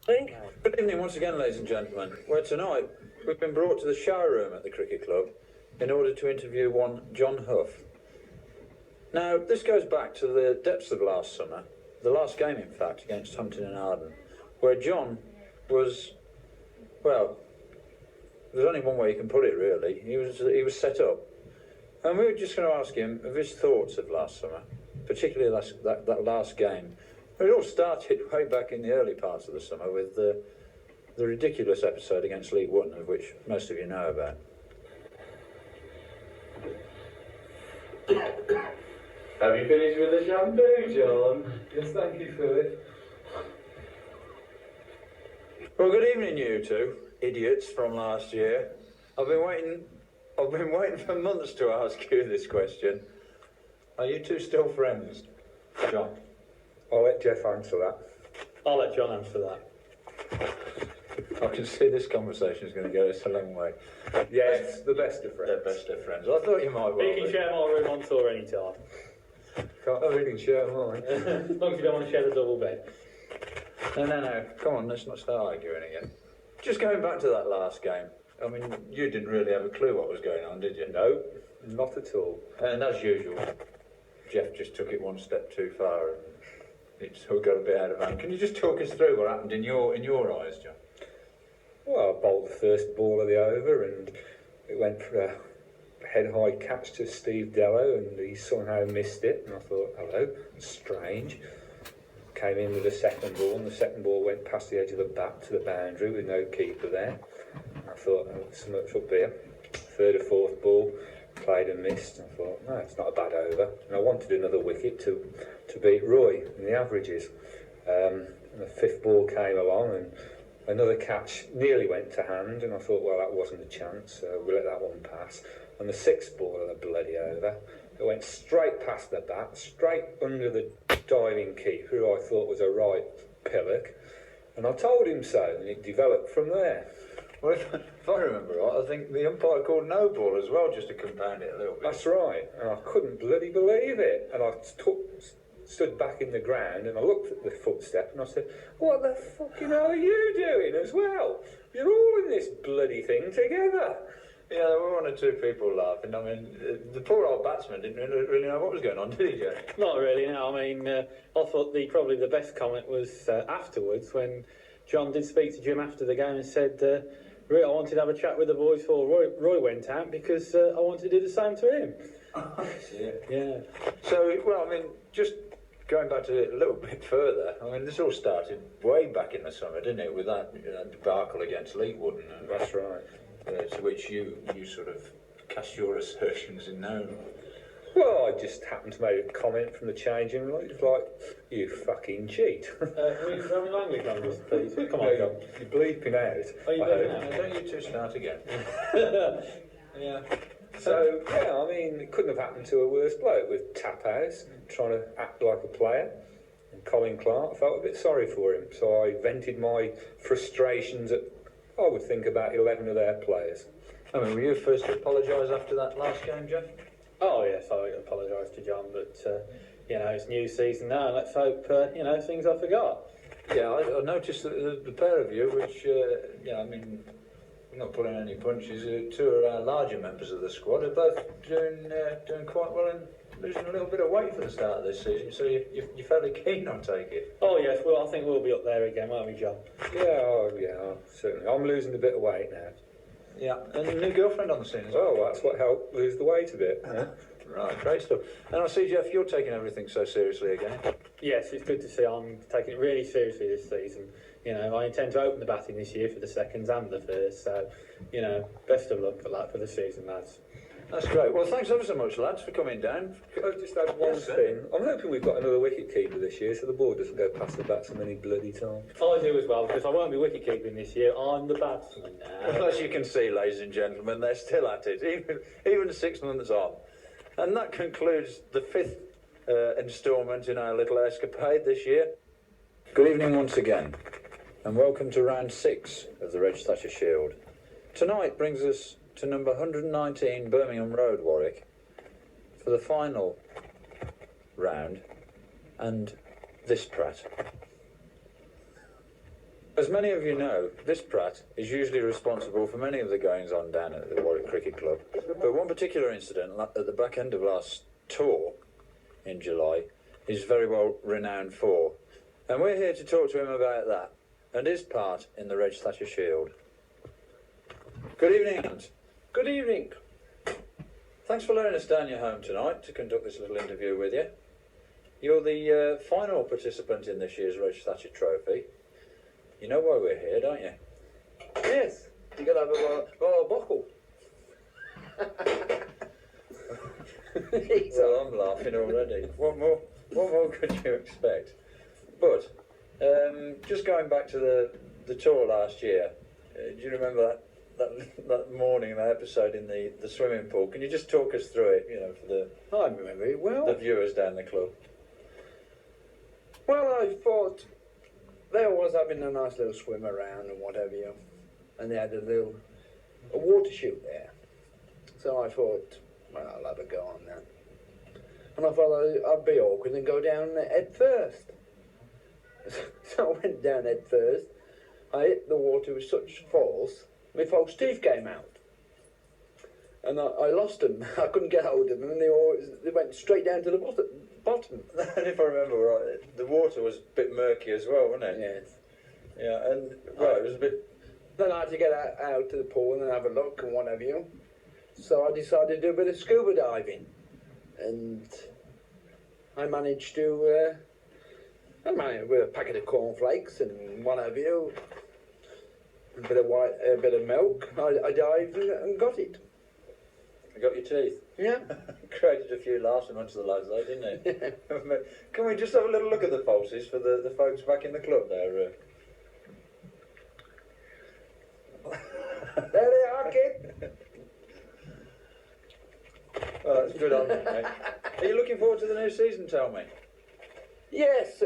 think. Good evening once again, ladies and gentlemen, where tonight we've been brought to the showroom at the cricket club in order to interview one John Huff. Now, this goes back to the depths of last summer, the last game, in fact, against Huntington and Arden, where John was, well, there's only one way you can put it, really. He was set up. And we were just going to ask him of his thoughts of last summer, particularly that last game. It all started way back in the early parts of the summer with the ridiculous episode against Leigh Wotton, of which most of you know about. Have you finished with the shampoo, John? Yes, thank you, Philip. Well, good evening, you two idiots from last year. I've been waiting for months to ask you this question. Are you two still friends, John? I'll let Jeff answer that. I'll let John answer that. I can see this conversation is going to go a long way. Yes, the best of friends. They're best of friends. I thought you might. You can share my room on tour any time. Can't really share mine. As long as you don't want to share the double bed. No. Come on, let's not start arguing again. Just going back to that last game. I mean, you didn't really have a clue what was going on, did you? No, not at all. And as usual, Jeff just took it one step too far and it's all got a bit out of hand. Can you just talk us through what happened in your eyes, John? Well, I bowled the first ball of the over and it went for a head-high catch to Steve Dello and he somehow missed it. And I thought, hello, strange. Came in with the second ball and the second ball went past the edge of the bat to the boundary with no keeper there. I thought, oh, something's up here. Third or fourth ball, played and missed. I thought, no, it's not a bad over. And I wanted another wicket to beat Roy in the averages. And the fifth ball came along and another catch nearly went to hand. And I thought, well, that wasn't a chance, so we'll let that one pass. And the sixth ball of the bloody over, it went straight past the bat, straight under the diving keeper, who I thought was a right pillock. And I told him so, and it developed from there. Well, if I remember right, I think the umpire called no ball as well, just to compound it a little bit. That's right, and I couldn't bloody believe it. And I stood back in the ground and I looked at the footstep and I said, what the fucking hell are you doing as well? You're all in this bloody thing together. Yeah, there were one or two people laughing. I mean, the poor old batsman didn't really know what was going on, did he, Jeff? Not really, no. I mean, I thought probably the best comment was afterwards when John did speak to Jim after the game and said, Roy, I wanted to have a chat with the boys before Roy went out because I wanted to do the same to him. Yeah. So, well, I mean, just going back to it a little bit further, I mean, this all started way back in the summer, didn't it, with that debacle against Leigh Wotton. That's right. To which you sort of cast your assertions in known. Well, I just happened to make a comment from the changing room. It was like, you fucking cheat. Can we have a language on this, please? Come on, John. You're bleeping out. Are you bleeping out? Don't you two start again. Yeah. So, yeah, I mean, it couldn't have happened to a worse bloke with Taphouse trying to act like a player. And Colin Clark, I felt a bit sorry for him. So I vented my frustrations at, I would think, about 11 of their players. I mean, were you first to apologise after that last game, Jeff? Oh, yes, I apologise to John, but, it's new season now, and let's hope, things I forgot. Yeah, I noticed that the pair of you, which, I mean, we're not pulling any punches, two of our larger members of the squad are both doing quite well and losing a little bit of weight for the start of this season, so you're fairly keen, I take it. Oh, yes, well, I think we'll be up there again, won't we, John? Yeah, certainly. I'm losing a bit of weight now. Yeah, and a new girlfriend on the scene as well. Oh, that's what helped lose the weight a bit. Right, great stuff. And I see, Jeff, you're taking everything so seriously again. Yes, it's good to see I'm taking it really seriously this season. I intend to open the batting this year for the seconds and the first, so, best of luck for that for the season, lads. That's great. Well, thanks ever so much, lads, for coming down. I'll just add one thing. I'm hoping we've got another wicket keeper this year, so the ball doesn't go past the bat so many bloody times. I do as well, because I won't be wicket keeping this year. I'm the batsman now. Well, as you can see, ladies and gentlemen, they're still at it, even 6 months on. And that concludes the 5th instalment in our little escapade this year. Good evening once again, and welcome to round 6 of the Reg Thatcher Shield. Tonight brings us to number 119 Birmingham Road, Warwick, for the final round, and this prat. As many of you know, this Pratt is usually responsible for many of the goings-on down at the Warwick Cricket Club. But one particular incident at the back end of last tour in July is very well renowned for. And we're here to talk to him about that and his part in the Reg Thatcher Shield. Good evening, Ant. Good evening. Thanks for letting us down your home tonight to conduct this little interview with you. You're the final participant in this year's Reg Thatcher Trophy. You know why we're here, don't you? Yes, you got to have a royal buckle. Well, I'm laughing already. What more could you expect? But just going back to the tour last year, do you remember that morning, that episode in the swimming pool? Can you just talk us through it? You know, for the I remember it well. the viewers down the club. Well, I thought they always having a nice little swim around and whatever, you know, and they had a water chute there. So I thought, well, I'll have a go on that. And I thought I'd be awkward and go down head first. So I went down head first. I hit the water with such force, my false teeth came out. And I lost them. I couldn't get hold of them, and they went straight down to the bottom. And if I remember right, the water was a bit murky as well, wasn't it? Yes. Yeah, and well, it was a bit. Then I had to get out to the pool and then have a look and whatever you. So I decided to do a bit of scuba diving, and I managed to. I managed with a packet of cornflakes and whatever you. A bit of milk. I dived and got it. You got your teeth. Yeah. Created a few laughs amongst the lads, though, didn't it? Can we just have a little look at the falsies for the folks back in the club there? There they are, kid. Oh, that's good on you, mate. Are you looking forward to the new season, tell me? Yes.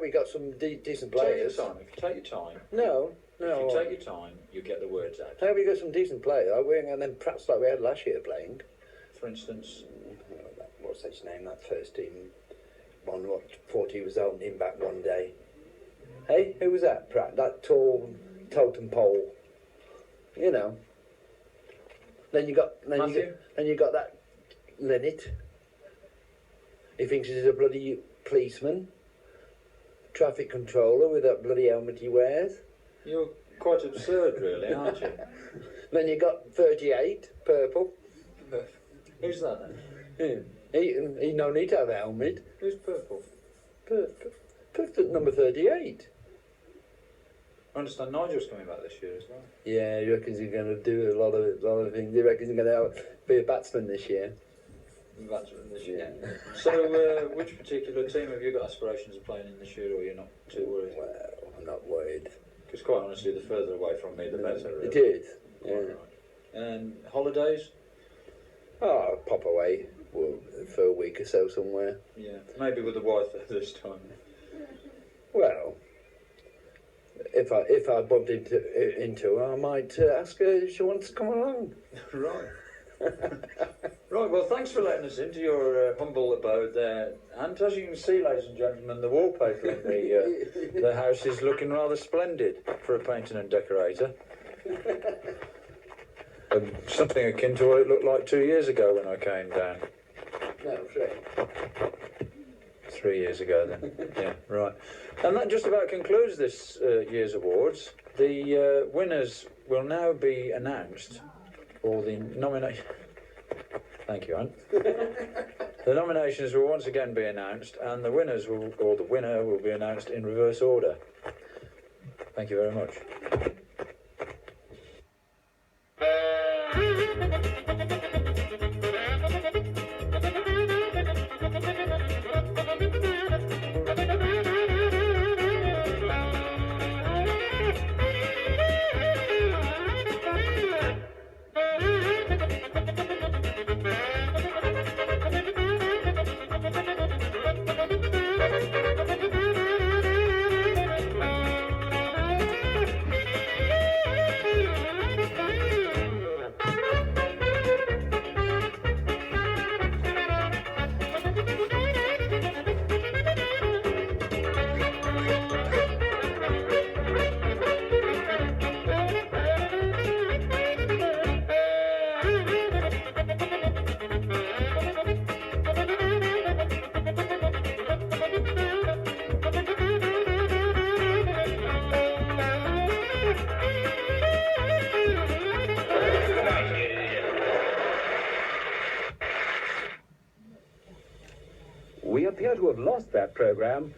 We got some decent players. Take your time. If you take your time. No. If you take your time, you get the words out. I hope we got some decent players. And then perhaps like we had last year playing. For instance, What's his name? That first team won what 40 was holding him back one day. Hey, who was that? Pratt, that tall totem pole. You know. Then you got that Linnet. He thinks he's a bloody policeman, traffic controller with that bloody helmet he wears. you're quite absurd, really, aren't you? Then you got 38, purple. Who's that then? Yeah. He no need to have a helmet. Who's purple? Purple number 38. I understand Nigel's coming back this year as well. Yeah, he reckons he's going to do a lot of things. He reckons he's going to be a batsman this year. Batsman this year. So, which particular team have you got aspirations of playing in this year, or you're not too worried? Well, I'm not worried. Because quite honestly, the further away from me, the better. Really. It is. Yeah. Right. And holidays? Oh, I'll pop away for a week or so somewhere. Yeah, maybe with the wife this time. Well, if I bumped into her, I might ask her if she wants to come along. Right. Right, well, thanks for letting us into your humble abode there. And as you can see, ladies and gentlemen, the wallpaper in the house is looking rather splendid for a painter and decorator. Something akin to what it looked like 2 years ago when I came down. No, sure. 3 years ago then. Yeah, right. And that just about concludes this year's awards. The winners will now be announced, or the nomination. Thank you, Anne. The nominations will once again be announced, and the winner will be announced in reverse order. Thank you very much. We appear to have lost that program,